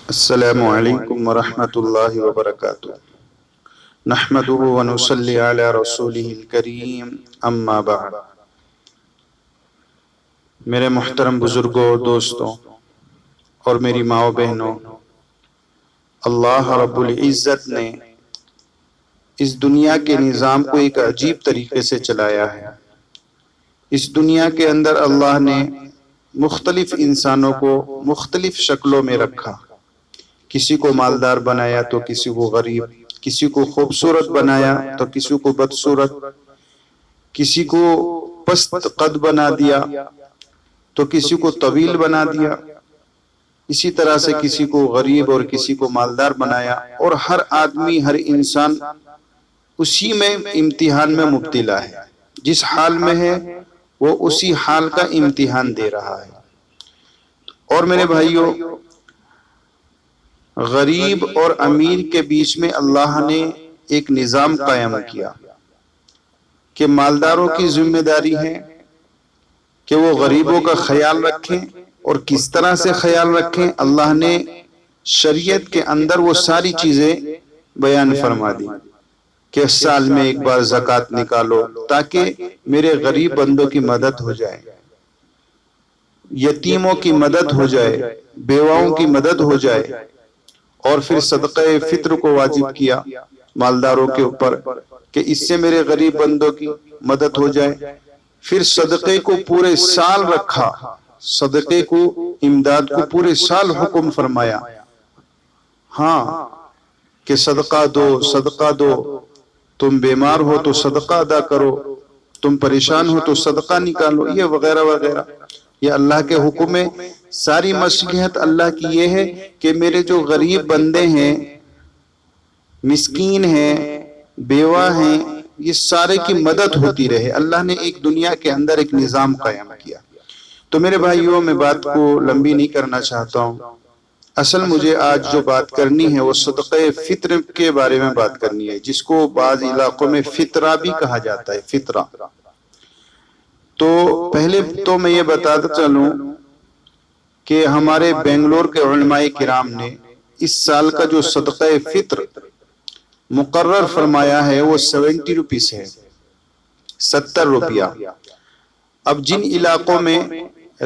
السلام علیکم ورحمۃ اللہ وبرکاتہ۔ نحمده ونصلی علی رسولہ الکریم، اما بعد۔ میرے محترم بزرگوں، دوستوں اور میری ماں و بہنوں، اللہ رب العزت نے اس دنیا کے نظام کو ایک عجیب طریقے سے چلایا ہے۔ اس دنیا کے اندر اللہ نے مختلف انسانوں کو مختلف شکلوں میں رکھا۔ کسی کو مالدار بنایا تو کسی کو غریب، کسی کو خوبصورت بنایا تو کسی کو بدصورت، کسی کو پست قد بنا دیا تو کسی کو طویل بنا دیا، اسی طرح سے کسی کو غریب اور کسی کو مالدار بنایا، اور ہر آدمی، ہر انسان اسی میں امتحان میں مبتلا ہے۔ جس حال میں ہے وہ اسی حال کا امتحان دے رہا ہے۔ اور میرے بھائیوں، غریب اور امیر کے بیچ میں اللہ نے ایک نظام قائم کیا کہ مالداروں کی ذمہ داری ہے کہ وہ غریبوں کا خیال رکھیں، اور کس طرح سے خیال رکھیں اللہ نے شریعت کے اندر وہ ساری چیزیں بیان فرما دی کہ سال میں ایک بار زکوٰۃ نکالو تاکہ میرے غریب بندوں کی مدد ہو جائے، یتیموں کی مدد ہو جائے، بیواؤں کی مدد ہو جائے۔ اور پھر صدقہ فطر کو واجب کیا مالداروں کے اوپر کہ اس سے میرے غریب بندوں کی مدد ہو جائے۔ پھر صدقے کو پورے سال رکھا، صدقے کو، امداد کو پورے سال حکم فرمایا، ہاں کہ صدقہ دو، صدقہ دو، تم بیمار ہو تو صدقہ ادا کرو، تم پریشان ہو تو صدقہ نکالو، یہ وغیرہ وغیرہ۔ یہ اللہ کے حکم ہے۔ ساری مصلحت اللہ کی یہ ہے کہ میرے جو غریب بندے ہیں، مسکین ہیں، بیوہ ہیں، یہ سارے کی مدد ہوتی رہے۔ اللہ نے ایک دنیا کے اندر ایک نظام قائم کیا۔ تو میرے بھائیوں، میں بات کو لمبی نہیں کرنا چاہتا ہوں۔ اصل مجھے آج جو بات کرنی ہے وہ صدقہ فطر کے بارے میں بات کرنی ہے، جس کو بعض علاقوں میں فطرہ بھی کہا جاتا ہے، فطرہ۔ تو پہلے تو میں یہ بتاتا چلوں کہ ہمارے بنگلور کے علماء کرام نے اس سال کا جو صدقہ فطر مقرر فرمایا ہے وہ 70 روپیز ہے، 70 روپیہ۔ اب جن علاقوں میں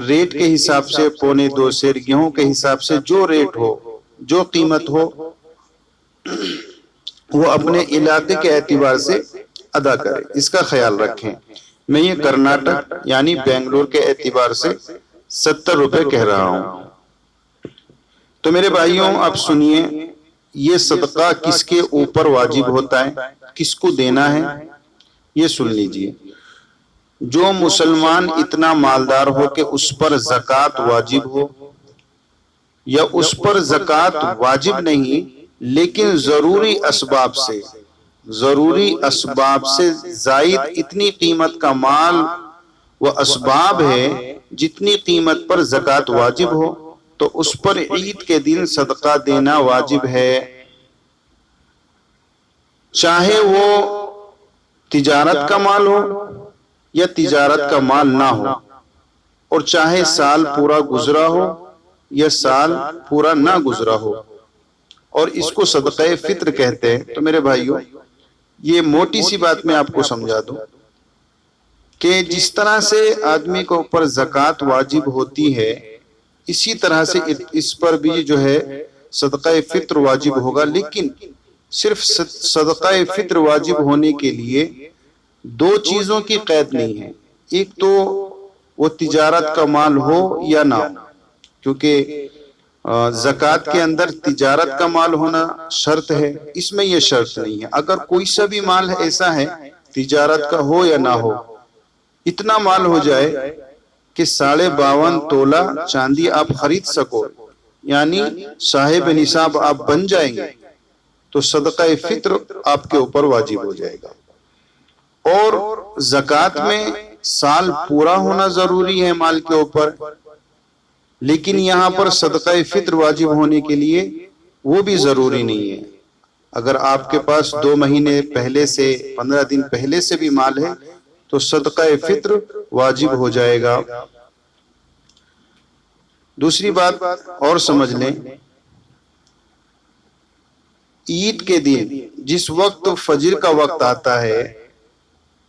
ریٹ کے حساب سے 1.25 سیر گیہوں کے حساب سے جو ریٹ ہو، جو قیمت ہو، وہ اپنے علاقے کے اعتبار سے ادا کرے، اس کا خیال رکھیں۔ میں یہ کرناٹک یعنی بنگلور کے اعتبار سے 70 روپے کہہ رہا ہوں۔ تو میرے بھائیوں، اب سنیے، یہ صدقہ کس کے اوپر واجب ہوتا ہے، کس کو دینا ہے، یہ سن لیجئے۔ جو مسلمان اتنا مالدار ہو کہ اس پر زکوٰۃ واجب ہو، یا اس پر زکوٰۃ واجب نہیں لیکن ضروری اسباب سے زائد اتنی قیمت کا مال و اسباب ہے جتنی قیمت پر زکوٰۃ واجب ہو، تو اس پر عید کے دن صدقہ دینا واجب ہے، چاہے وہ تجارت کا مال ہو یا تجارت کا مال نہ ہو، اور چاہے سال پورا گزرا ہو یا سال پورا نہ گزرا ہو، اور اس کو صدقہ فطر کہتے ہیں۔ تو میرے بھائیوں، یہ موٹی سی بات میں آپ کو سمجھا دوں کہ جس طرح سے آدمی کو اوپر زکوٰۃ واجب ہوتی ہے، اسی طرح سے اس پر بھی جو ہے صدقہ فطر واجب ہوگا، لیکن صرف صدقہ فطر واجب ہونے کے لیے 2 چیزوں کی قید نہیں ہے۔ ایک تو وہ تجارت کا مال ہو یا نہ ہو، کیونکہ زکوٰۃ کے اندر تجارت کا مال ہونا شرط ہے، اس میں یہ شرط نہیں ہے۔ اگر کوئی سا بھی مال ایسا ہے تجارت کا ہو یا نہ ہو، اتنا مال ہو جائے کہ 52.5 تولہ چاندی آپ خرید سکو، یعنی صاحب نصاب آپ بن جائیں گے، تو صدقہ فطر آپ کے اوپر واجب ہو جائے گا۔ اور زکوٰۃ میں سال پورا ہونا ضروری ہے مال کے اوپر، لیکن یہاں پر صدقہ فطر واجب ہونے کے لیے وہ بھی ضروری نہیں ہے۔ اگر آپ کے پاس 2 مہینے پہلے سے، 15 دن پہلے سے بھی مال ہے تو صدقہ فطر واجب ہو جائے گا۔ دوسری بات اور سمجھ لیں عید کے دن جس وقت فجر کا وقت آتا ہے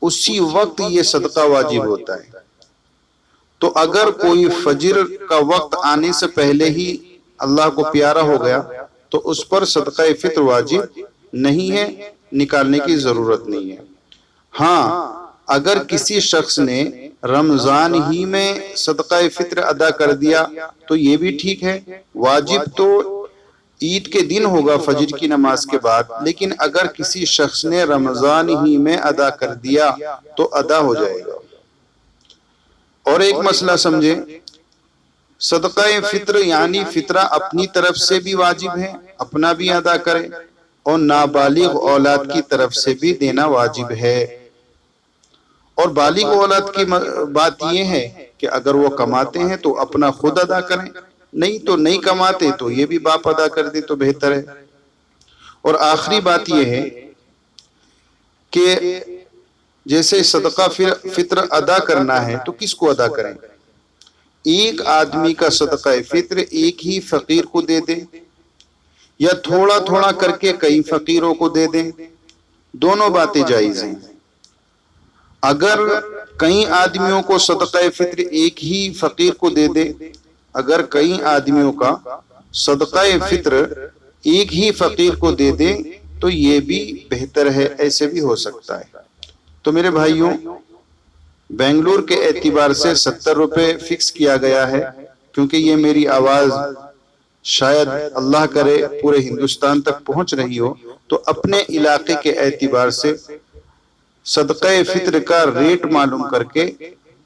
اسی وقت یہ صدقہ واجب ہوتا ہے. تو اگر کوئی فجر کا وقت آنے سے پہلے ہی اللہ کو پیارا ہو گیا تو اس پر صدقہ فطر واجب نہیں ہے، نکالنے کی ضرورت نہیں ہے. ہاں اگر کسی شخص نے رمضان ہی میں صدقہ فطر ادا کر دیا تو یہ بھی ٹھیک ہے، واجب تو عید کے دن ہوگا فجر کی نماز کے بعد، لیکن اگر کسی شخص نے رمضان ہی میں ادا کر دیا تو ادا ہو جائے گا. اور ایک مسئلہ سمجھے، صدقہ فطر یعنی فطرہ اپنی طرف سے بھی واجب ہے، اپنا بھی ادا کرے، اور نابالغ اولاد کی طرف سے بھی دینا واجب ہے. اور بالغ اولاد کی بات یہ ہے کہ اگر وہ کماتے ہیں تو اپنا خود ادا کریں، نہیں تو نہیں کماتے تو یہ بھی باپ ادا کر دے تو بہتر ہے. اور آخری بات یہ ہے کہ جیسے صدقہ فطر ادا کرنا ہے تو کس کو ادا کریں؟ ایک آدمی کا صدقہ فطر ایک ہی فقیر کو دے دیں یا تھوڑا تھوڑا کر کے کئی فقیروں کو دے دیں، دونوں باتیں جائز ہیں. اگر کئی آدمیوں کو صدقہ فطر ایک ہی فقیر کو دے دے، اگر کئی آدمیوں کا صدقہ فطر ایک ہی فقیر کو دے دے تو یہ بھی بہتر ہے، ایسے بھی ہو سکتا ہے. تو میرے بھائیوں، بنگلور کے اعتبار سے 70 روپے فکس کیا گیا ہے، کیونکہ یہ میری آواز شاید اللہ کرے پورے ہندوستان تک پہنچ رہی ہو، تو اپنے علاقے کے اعتبار سے صدقہ فطر کا ریٹ معلوم کر کے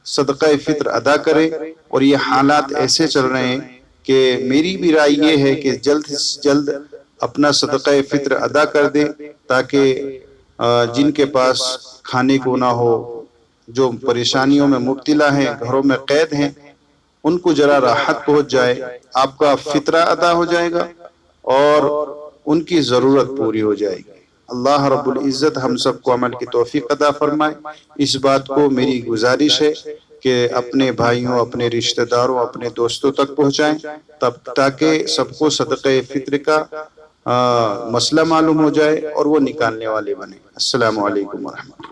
صدقہ فطر ادا کرے. اور یہ حالات ایسے چل رہے ہیں کہ میری بھی رائے یہ ہے کہ جلد سے جلد اپنا صدقہ فطر ادا کر دے، تاکہ جن کے پاس کھانے کو نہ ہو، جو پریشانیوں میں مبتلا ہیں، گھروں میں قید ہیں، ان کو ذرا راحت پہنچ جائے. آپ کا فطرہ ادا ہو جائے گا اور ان کی ضرورت پوری ہو جائے گی. اللہ رب العزت ہم سب کو عمل کی توفیق عطا فرمائے. اس بات کو میری گزارش ہے کہ اپنے بھائیوں، اپنے رشتہ داروں، اپنے دوستوں تک پہنچائیں، تاکہ سب کو صدقہ فطر کا مسئلہ معلوم ہو جائے اور وہ نکالنے والے بنے. السلام علیکم ورحمۃ اللہ.